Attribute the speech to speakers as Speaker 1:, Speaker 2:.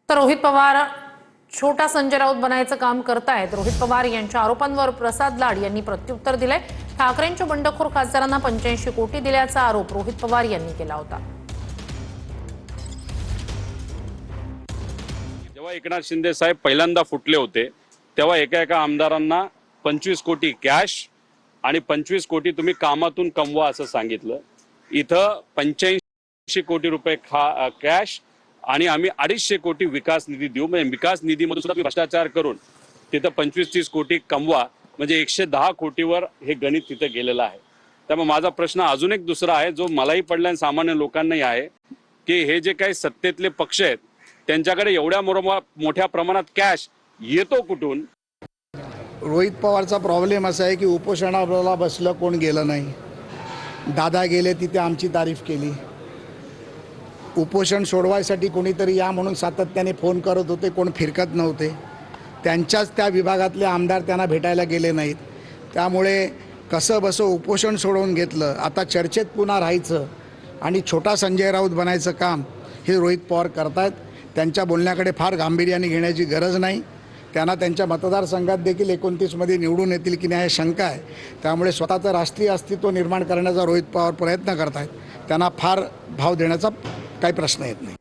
Speaker 1: तर रोहित पवार छोटा संजय राऊत बनायचं काम करतायत। रोहित पवार यांच्या आरोपांवर प्रसाद लाड यांनी प्रत्युत्तर दिलंय। ठाकरेंच्या बंडखोर खासदारांना 85 कोटी दिल्याचा आरोप रोहित पवार यांनी केला होता।
Speaker 2: जेव्हा एकनाथ शिंदे साहेब पहिल्यांदा फुटले होते तेव्हा एका आमदारांना 25 कोटी कॅश आणि 25 कोटी तुम्ही कामातून कमवा असं सांगितलं। इथं 85 कोटी रुपये कॅश आणि आम्ही 250 कोटी विकास निधी देऊ। म्हणजे विकास निधीमधून सुद्धा भ्रष्टाचार करून तिथं 25-30 कोटी कमवा, म्हणजे 110 कोटीवर हे गणित तिथं गेलेलं आहे। त्यामुळे माझा प्रश्न अजून एक दुसरा आहे, जो मलाही पडला आणि सामान्य लोकांनाही आहे, की हे जे काही सत्तेतले पक्ष आहेत त्यांच्याकडे एवढ्या मोठ्या प्रमाणात कॅश येतो कुठून?
Speaker 3: रोहित पवारचा प्रॉब्लेम असा आहे की उपोषणाला बसलं कोण गेलं नाही। दादा गेले तिथे आमची तारीफ केली। उपोषण सोडवायसाठी कोणीतरी या म्हणून सातत्याने फोन करत होते, कोण फिरकत नव्हते। त्यांच्याच त्या विभागातले आमदार त्यांना भेटायला गेले नाहीत। त्यामुळे कसं बसं उपोषण सोडवून घेतलं। आता चर्चेत पुन्हा राहायचं आणि छोटा संजय राऊत बनायचं काम हे रोहित पवार करतायत। त्यांच्या बोलण्याकडे फार गांभीर्याने घेण्याची गरज नाही। त्यांना त्यांच्या मतदारसंघात देखील 29मध्ये निवडून येतील की नाही शंका आहे। त्यामुळे स्वतःचं राष्ट्रीय अस्तित्व निर्माण करण्याचा रोहित पवार प्रयत्न करत आहेत। त्यांना फार भाव देण्याचा काही प्रश्न येत नाही।